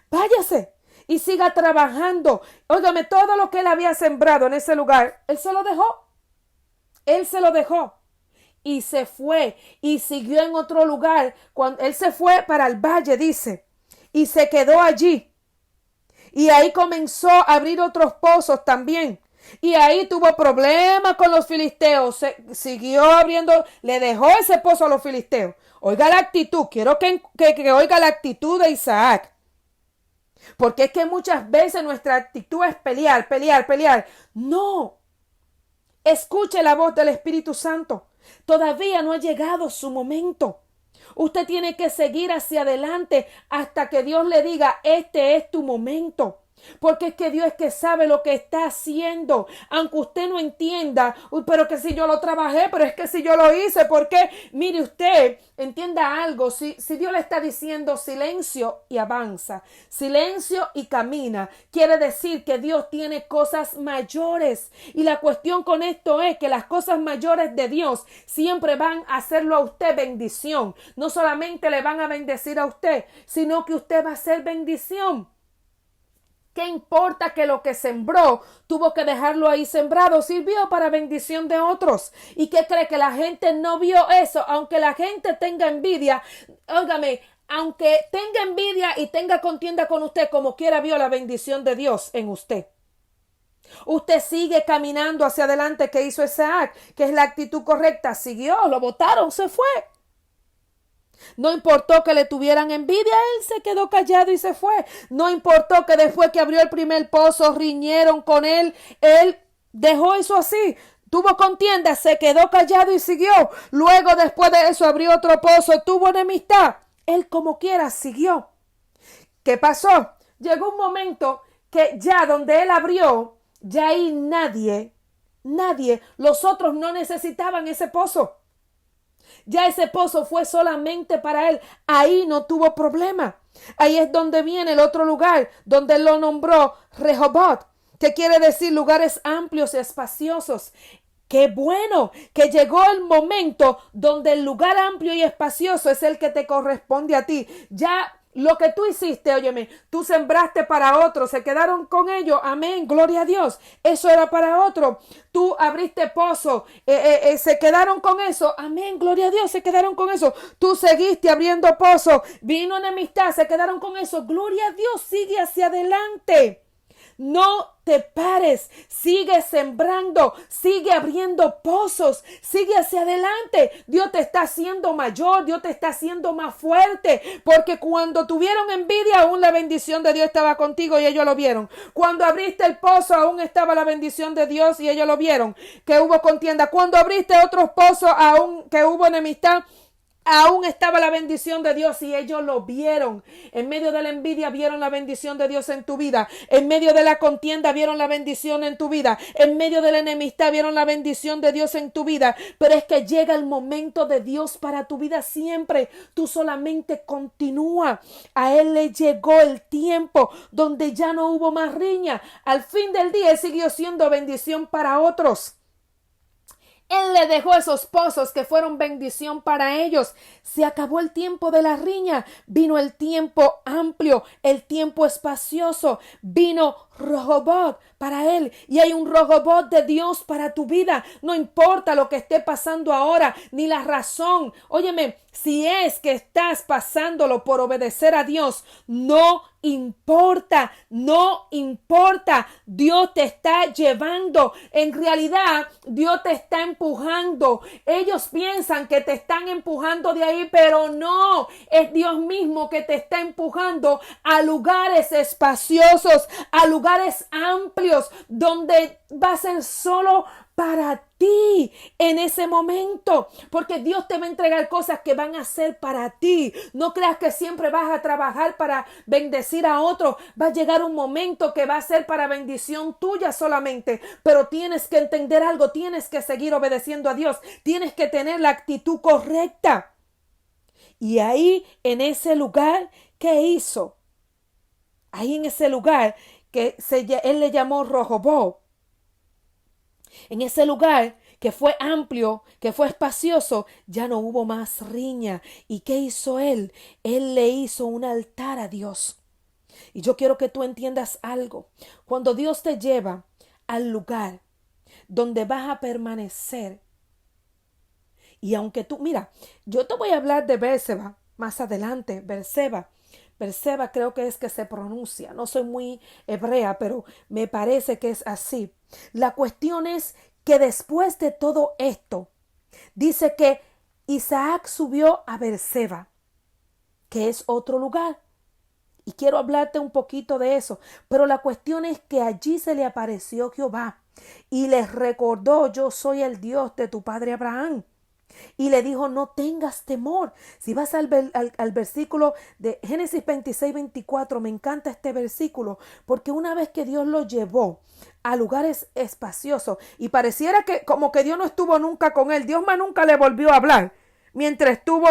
Váyase y siga trabajando. Óigame, todo lo que él había sembrado en ese lugar, él se lo dejó. y se fue y siguió en otro lugar. Cuando él se fue para el valle, dice, y se quedó allí. Y ahí comenzó a abrir otros pozos también. Y ahí tuvo problemas con los filisteos. Siguió abriendo, le dejó ese pozo a los filisteos. Oiga la actitud, quiero que oiga la actitud de Isaac. Porque es que muchas veces nuestra actitud es pelear, pelear, pelear. No. Escuche la voz del Espíritu Santo. Todavía no ha llegado su momento. Usted tiene que seguir hacia adelante hasta que Dios le diga, este es tu momento. Porque es que Dios es que sabe lo que está haciendo, aunque usted no entienda, pero que si yo lo trabajé, pero es que si yo lo hice, ¿por qué? Mire usted, entienda algo, si Dios le está diciendo silencio y avanza, silencio y camina, quiere decir que Dios tiene cosas mayores. Y la cuestión con esto es que las cosas mayores de Dios siempre van a hacerlo a usted bendición. No solamente le van a bendecir a usted, sino que usted va a ser bendición. ¿Qué importa que lo que sembró tuvo que dejarlo ahí sembrado? Sirvió para bendición de otros. ¿Y qué cree? Que la gente no vio eso. Aunque la gente tenga envidia, óigame, aunque tenga envidia y tenga contienda con usted, como quiera vio la bendición de Dios en usted. Usted sigue caminando hacia adelante. ¿Qué hizo Isaac? Que es la actitud correcta. Siguió, lo botaron, se fue. No importó que le tuvieran envidia, él se quedó callado y se fue. No importó que después que abrió el primer pozo riñeron con él dejó eso así. Tuvo contienda, se quedó callado y siguió. Luego después de eso abrió otro pozo, tuvo enemistad. Él como quiera siguió. ¿Qué pasó? Llegó un momento que ya donde él abrió, ya ahí nadie, los otros no necesitaban ese pozo. Ya ese pozo fue solamente para él. Ahí no tuvo problema. Ahí es donde viene el otro lugar, donde él lo nombró Rehobot, que quiere decir lugares amplios y espaciosos. Qué bueno que llegó el momento donde el lugar amplio y espacioso es el que te corresponde a ti. Ya lo que tú hiciste, óyeme, tú sembraste para otros, se quedaron con ellos, amén, gloria a Dios, eso era para otro. Tú abriste pozo, se quedaron con eso, amén, gloria a Dios, se quedaron con eso. Tú seguiste abriendo pozo, vino enemistad, se quedaron con eso, gloria a Dios, sigue hacia adelante. No te pares, sigue sembrando, sigue abriendo pozos, sigue hacia adelante. Dios te está haciendo mayor, Dios te está haciendo más fuerte, porque cuando tuvieron envidia, aún la bendición de Dios estaba contigo y ellos lo vieron. Cuando abriste el pozo, aún estaba la bendición de Dios y ellos lo vieron, que hubo contienda. Cuando abriste otros pozos, aún que hubo enemistad, aún estaba la bendición de Dios y ellos lo vieron. En medio de la envidia vieron la bendición de Dios en tu vida. En medio de la contienda vieron la bendición en tu vida. En medio de la enemistad vieron la bendición de Dios en tu vida. Pero es que llega el momento de Dios para tu vida siempre. Tú solamente continúa. A Él le llegó el tiempo donde ya no hubo más riña. Al fin del día Él siguió siendo bendición para otros. Él le dejó esos pozos que fueron bendición para ellos. Se acabó el tiempo de la riña. Vino el tiempo amplio, el tiempo espacioso. Vino Rehobot para él. Y hay un Rehobot de Dios para tu vida. No importa lo que esté pasando ahora, ni la razón. Óyeme, si es que estás pasándolo por obedecer a Dios, no importa, no importa. Dios te está llevando. En realidad, Dios te está empujando. Ellos piensan que te están empujando de ahí, pero no. Es Dios mismo que te está empujando a lugares espaciosos, a lugares amplios, donde va a ser solo para ti en ese momento, porque Dios te va a entregar cosas que van a ser para ti. No creas que siempre vas a trabajar para bendecir a otros. Va a llegar un momento que va a ser para bendición tuya solamente, pero tienes que entender algo, tienes que seguir obedeciendo a Dios, tienes que tener la actitud correcta. Y ahí en ese lugar, ¿qué hizo? Ahí en ese lugar que él le llamó Rehobot. En ese lugar que fue amplio, que fue espacioso, ya no hubo más riña. ¿Y qué hizo él? Él le hizo un altar a Dios. Y yo quiero que tú entiendas algo. Cuando Dios te lleva al lugar donde vas a permanecer Y aunque tú, mira, yo te voy a hablar de Bérseba más adelante, Bérseba. Bérseba creo que es que se pronuncia. No soy muy hebrea, pero me parece que es así. La cuestión es que después de todo esto, dice que Isaac subió a Bérseba, que es otro lugar. Y quiero hablarte un poquito de eso. Pero la cuestión es que allí se le apareció Jehová y les recordó: yo soy el Dios de tu padre Abraham. Y le dijo: no tengas temor. Si vas al versículo de Génesis 26-24, me encanta este versículo, porque una vez que Dios lo llevó a lugares espaciosos y pareciera que como que Dios no estuvo nunca con él, Dios más nunca le volvió a hablar. Mientras estuvo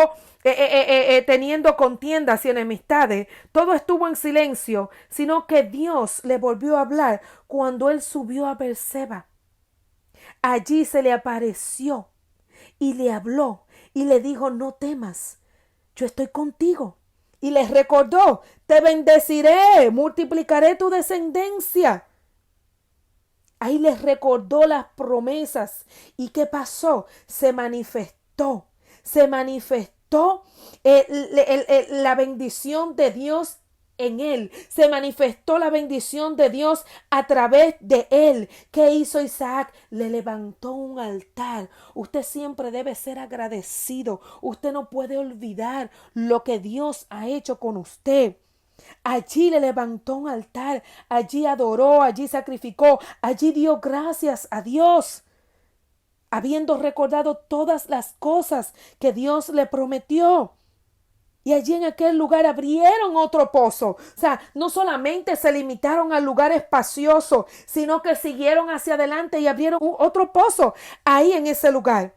teniendo contiendas y enemistades, todo estuvo en silencio, sino que Dios le volvió a hablar cuando él subió a Berseba. Allí se le apareció y le habló y le dijo: no temas, yo estoy contigo. Y les recordó: te bendeciré, multiplicaré tu descendencia. Ahí les recordó las promesas. ¿Y qué pasó? Se manifestó la bendición de Dios en él. Se manifestó la bendición de Dios a través de él. ¿Qué hizo Isaac? Le levantó un altar. Usted siempre debe ser agradecido. Usted no puede olvidar lo que Dios ha hecho con usted. Allí le levantó un altar, allí adoró, allí sacrificó, allí dio gracias a Dios, habiendo recordado todas las cosas que Dios le prometió. Y allí en aquel lugar abrieron otro pozo. O sea, no solamente se limitaron al lugar espacioso, sino que siguieron hacia adelante y abrieron otro pozo ahí en ese lugar.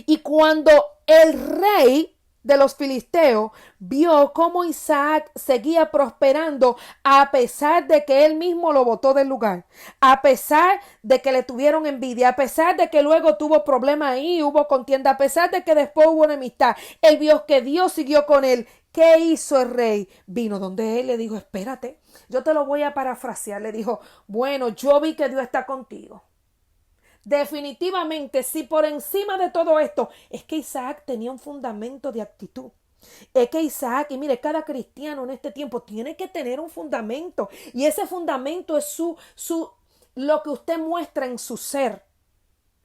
Y cuando el rey de los filisteos vio cómo Isaac seguía prosperando a pesar de que él mismo lo botó del lugar, a pesar de que le tuvieron envidia, a pesar de que luego tuvo problemas ahí, hubo contienda, a pesar de que después hubo enemistad, él vio que Dios siguió con él. ¿Qué hizo el rey? Vino donde él le dijo: espérate, yo te lo voy a parafrasear. Le dijo: bueno, yo vi que Dios está contigo. Definitivamente, si por encima de todo esto, es que Isaac tenía un fundamento de actitud. Es que Isaac, y mire, cada cristiano en este tiempo tiene que tener un fundamento. Y ese fundamento es lo que usted muestra en su ser.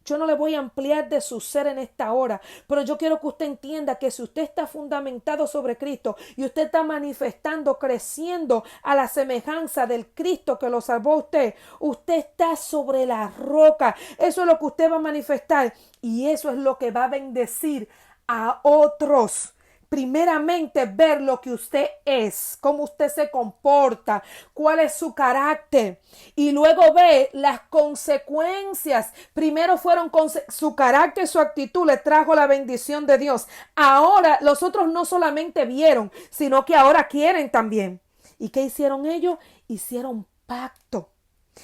Yo no le voy a ampliar de su ser en esta hora, pero yo quiero que usted entienda que si usted está fundamentado sobre Cristo y usted está manifestando, creciendo a la semejanza del Cristo que lo salvó a usted, usted está sobre la roca. Eso es lo que usted va a manifestar y eso es lo que va a bendecir a otros. Primeramente, ver lo que usted es, cómo usted se comporta, cuál es su carácter y luego ver las consecuencias. Primero fueron su carácter, su actitud le trajo la bendición de Dios. Ahora los otros no solamente vieron, sino que ahora quieren también. ¿Y qué hicieron ellos? Hicieron pacto.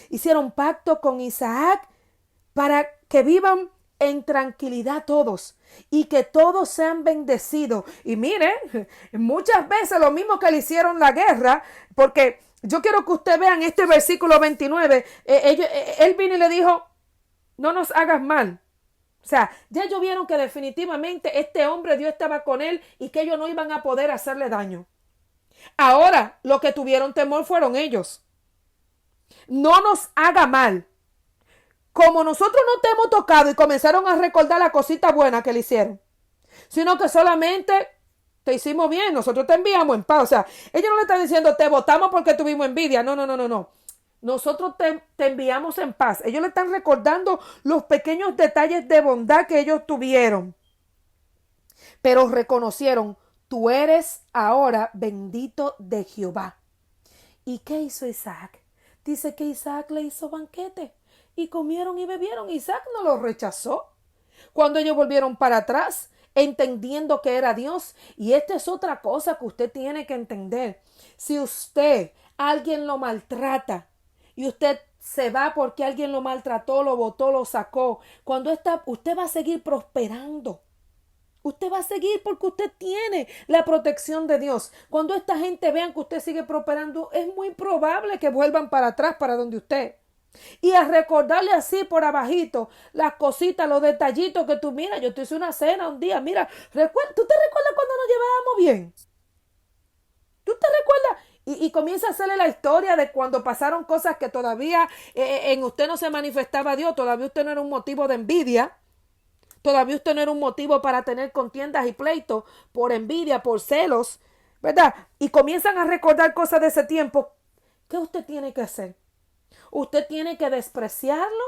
Hicieron pacto con Isaac para que vivan en tranquilidad todos y que todos sean bendecidos. Y mire, muchas veces lo mismo que le hicieron la guerra, porque yo quiero que usted vean este versículo 29, él vino y le dijo: no nos hagas mal. O sea, ya ellos vieron que definitivamente este hombre, Dios estaba con él y que ellos no iban a poder hacerle daño. Ahora, lo que tuvieron temor fueron ellos. No nos haga mal. Como nosotros no te hemos tocado, y comenzaron a recordar la cosita buena que le hicieron, sino que solamente te hicimos bien, nosotros te enviamos en paz. O sea, ellos no le están diciendo: te votamos porque tuvimos envidia. No, no, no, no, no. Nosotros te enviamos en paz. Ellos le están recordando los pequeños detalles de bondad que ellos tuvieron. Pero reconocieron: tú eres ahora bendito de Jehová. ¿Y qué hizo Isaac? Dice que Isaac le hizo banquete. Y comieron y bebieron. Isaac no los rechazó. Cuando ellos volvieron para atrás, entendiendo que era Dios. Y esta es otra cosa que usted tiene que entender. Si alguien lo maltrata, y usted se va porque alguien lo maltrató, lo botó, lo sacó, usted va a seguir prosperando. Usted va a seguir porque usted tiene la protección de Dios. Cuando esta gente vean que usted sigue prosperando, es muy probable que vuelvan para atrás, para donde usted. Y a recordarle así por abajito las cositas, los detallitos que tú, mira, yo te hice una cena un día, mira, ¿tú te recuerdas cuando nos llevábamos bien? ¿Tú te recuerdas? Y comienza a hacerle la historia de cuando pasaron cosas que todavía en usted no se manifestaba Dios, todavía usted no era un motivo de envidia, todavía usted no era un motivo para tener contiendas y pleitos por envidia, por celos, ¿verdad? Y comienzan a recordar cosas de ese tiempo. ¿Qué usted tiene que hacer? ¿Usted tiene que despreciarlo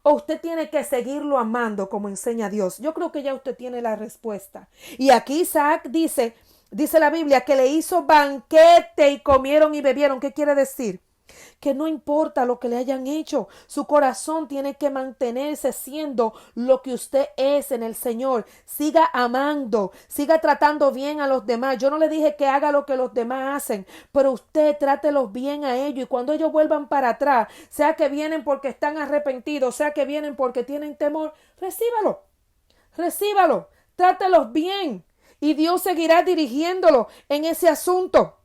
o usted tiene que seguirlo amando como enseña Dios? Yo creo que ya usted tiene la respuesta. Y aquí Isaac dice la Biblia que le hizo banquete y comieron y bebieron. ¿Qué quiere decir? Que no importa lo que le hayan hecho, su corazón tiene que mantenerse siendo lo que usted es en el Señor. Siga amando, siga tratando bien a los demás. Yo no le dije que haga lo que los demás hacen, pero usted trátelos bien a ellos y cuando ellos vuelvan para atrás, sea que vienen porque están arrepentidos, sea que vienen porque tienen temor, recíbalo, trátelos bien y Dios seguirá dirigiéndolo en ese asunto.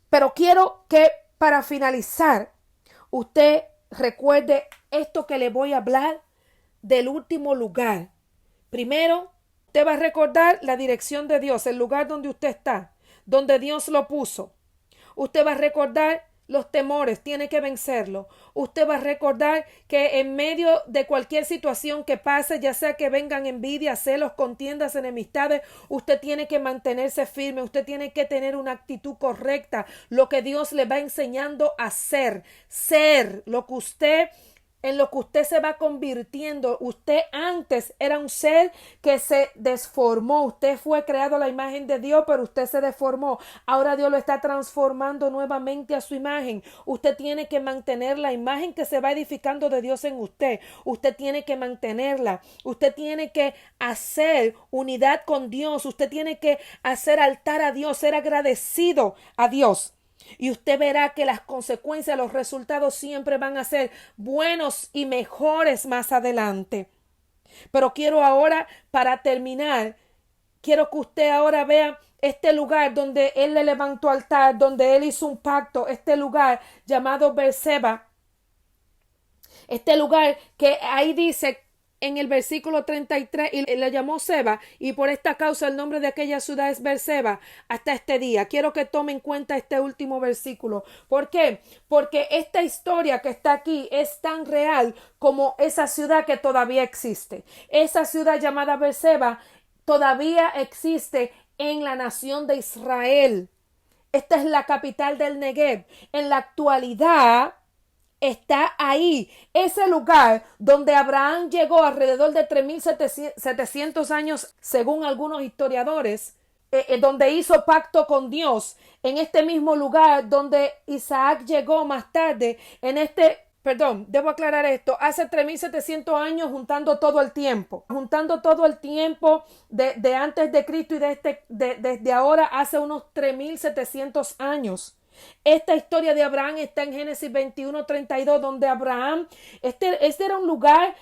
Pero quiero que para finalizar, usted recuerde esto que le voy a hablar del último lugar. Primero, usted va a recordar la dirección de Dios, el lugar donde usted está, donde Dios lo puso. Usted va a recordar los temores, tiene que vencerlo. Usted va a recordar que en medio de cualquier situación que pase, ya sea que vengan envidia, celos, contiendas, enemistades, usted tiene que mantenerse firme, usted tiene que tener una actitud correcta, lo que Dios le va enseñando a ser lo que usted en lo que usted se va convirtiendo. Usted antes era un ser que se desformó. Usted fue creado a la imagen de Dios, pero usted se deformó. Ahora Dios lo está transformando nuevamente a su imagen. Usted tiene que mantener la imagen que se va edificando de Dios en usted. Usted tiene que mantenerla. Usted tiene que hacer unidad con Dios. Usted tiene que hacer altar a Dios, ser agradecido a Dios. Y usted verá que las consecuencias, los resultados siempre van a ser buenos y mejores más adelante. Pero quiero ahora, para terminar, quiero que usted ahora vea este lugar donde él le levantó altar, donde él hizo un pacto, este lugar llamado Beerseba. Este lugar que ahí dice en el versículo 33, y le llamó Seba, y por esta causa el nombre de aquella ciudad es Beerseba hasta este día. Quiero que tome en cuenta este último versículo. ¿Por qué? Porque esta historia que está aquí es tan real como esa ciudad que todavía existe. Esa ciudad llamada Beerseba todavía existe en la nación de Israel. Esta es la capital del Negev. En la actualidad está ahí, ese lugar donde Abraham llegó alrededor de 3700 años, según algunos historiadores, donde hizo pacto con Dios, en este mismo lugar donde Isaac llegó más tarde, debo aclarar esto, hace 3700 años juntando todo el tiempo de antes de Cristo y desde ahora hace unos 3700 años. Esta historia de Abraham está en Génesis 21:32, donde Abraham, este era un lugar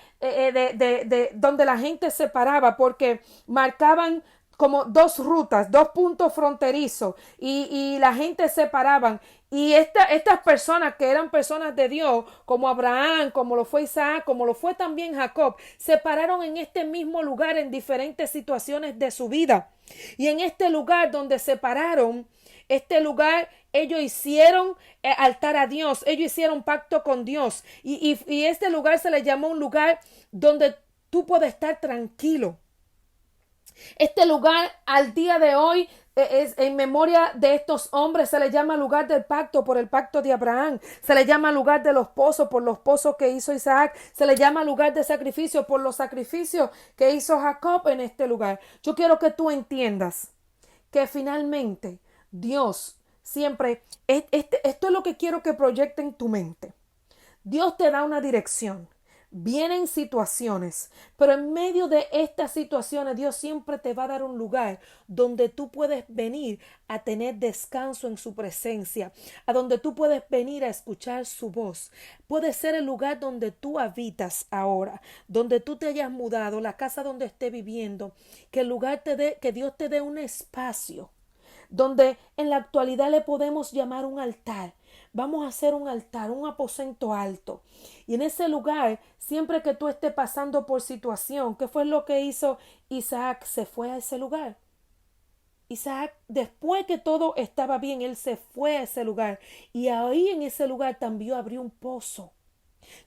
donde la gente se paraba porque marcaban como dos rutas, dos puntos fronterizos y la gente se paraban. Y estas personas que eran personas de Dios, como Abraham, como lo fue Isaac, como lo fue también Jacob, se pararon en este mismo lugar en diferentes situaciones de su vida. Y en este lugar donde se pararon, este lugar ellos hicieron altar a Dios, ellos hicieron pacto con Dios y este lugar se le llamó un lugar donde tú puedes estar tranquilo. Este lugar al día de hoy es en memoria de estos hombres, se le llama lugar del pacto por el pacto de Abraham, se le llama lugar de los pozos por los pozos que hizo Isaac, se le llama lugar de sacrificio por los sacrificios que hizo Jacob en este lugar. Yo quiero que tú entiendas que finalmente Dios siempre, esto es lo que quiero que proyecte en tu mente. Dios te da una dirección. Vienen situaciones, pero en medio de estas situaciones Dios siempre te va a dar un lugar donde tú puedes venir a tener descanso en su presencia, a donde tú puedes venir a escuchar su voz. Puede ser el lugar donde tú habitas ahora, donde tú te hayas mudado, la casa donde estés viviendo, que el lugar que Dios te dé un espacio donde en la actualidad le podemos llamar un altar, vamos a hacer un altar, un aposento alto. Y en ese lugar, siempre que tú estés pasando por situación, ¿qué fue lo que hizo Isaac? Se fue a ese lugar. Isaac, después que todo estaba bien, él se fue a ese lugar. Y ahí en ese lugar también abrió un pozo.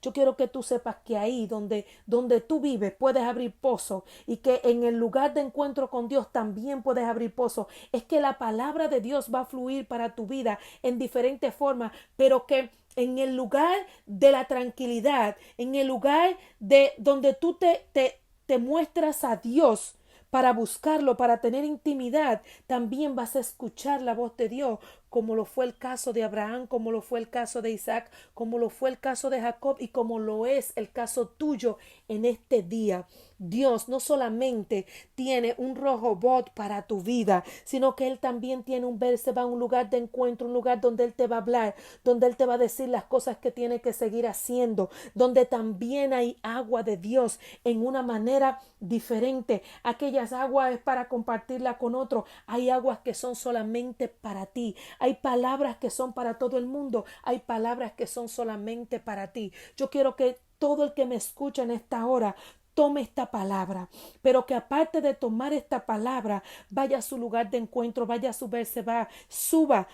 Yo quiero que tú sepas que ahí donde tú vives puedes abrir pozo y que en el lugar de encuentro con Dios también puedes abrir pozo. Es que la palabra de Dios va a fluir para tu vida en diferentes formas, pero que en el lugar de la tranquilidad, en el lugar de donde tú te muestras a Dios, para buscarlo, para tener intimidad, también vas a escuchar la voz de Dios, como lo fue el caso de Abraham, como lo fue el caso de Isaac, como lo fue el caso de Jacob y como lo es el caso tuyo en este día. Dios no solamente tiene un Rehobot para tu vida, sino que Él también tiene un Berseba, un lugar de encuentro, un lugar donde Él te va a hablar, donde Él te va a decir las cosas que tiene que seguir haciendo, donde también hay agua de Dios en una manera diferente. Aquellas aguas es para compartirla con otro. Hay aguas que son solamente para ti. Hay palabras que son para todo el mundo. Hay palabras que son solamente para ti. Yo quiero que todo el que me escucha en esta hora tome esta palabra, pero que aparte de tomar esta palabra, vaya a su lugar de encuentro, vaya a su Berseba, suba.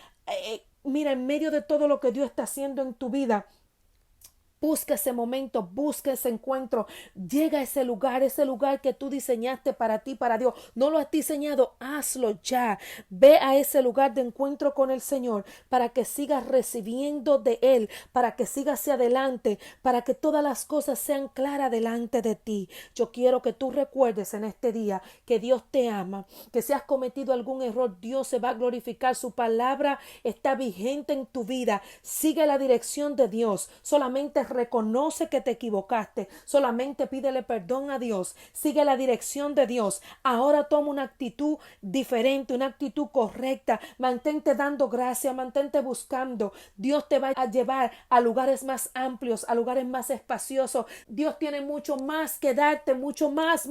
Mira, en medio de todo lo que Dios está haciendo en tu vida, busca ese momento, busca ese encuentro, llega a ese lugar que tú diseñaste para ti, para Dios. No lo has diseñado, hazlo ya. Ve a ese lugar de encuentro con el Señor para que sigas recibiendo de Él, para que sigas hacia adelante, para que todas las cosas sean claras delante de ti. Yo quiero que tú recuerdes en este día que Dios te ama, que si has cometido algún error, Dios se va a glorificar. Su palabra está vigente en tu vida. Sigue la dirección de Dios. Solamente reconoce que te equivocaste, solamente pídele perdón a Dios, sigue la dirección de Dios. Ahora toma una actitud diferente, una actitud correcta, mantente dando gracias, mantente buscando. Dios te va a llevar a lugares más amplios, a lugares más espaciosos. Dios tiene mucho más que darte, mucho más.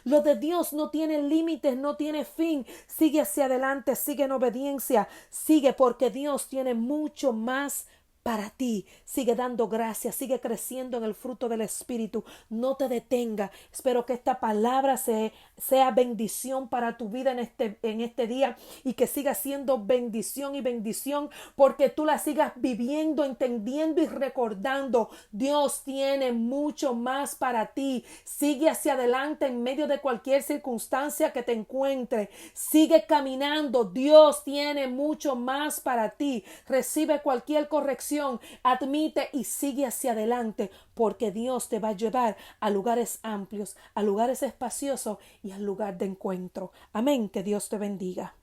Lo de Dios no tiene límites, no tiene fin. Sigue hacia adelante, sigue en obediencia, sigue porque Dios tiene mucho más para ti. Sigue dando gracias, sigue creciendo en el fruto del Espíritu. No te detenga. Espero que esta palabra sea bendición para tu vida en este día y que siga siendo bendición y bendición porque tú la sigas viviendo, entendiendo y recordando. Dios tiene mucho más para ti. Sigue hacia adelante en medio de cualquier circunstancia que te encuentre. Sigue caminando. Dios tiene mucho más para ti. Recibe cualquier corrección, admite y sigue hacia adelante porque Dios te va a llevar a lugares amplios, a lugares espaciosos y al lugar de encuentro. Amén, que Dios te bendiga.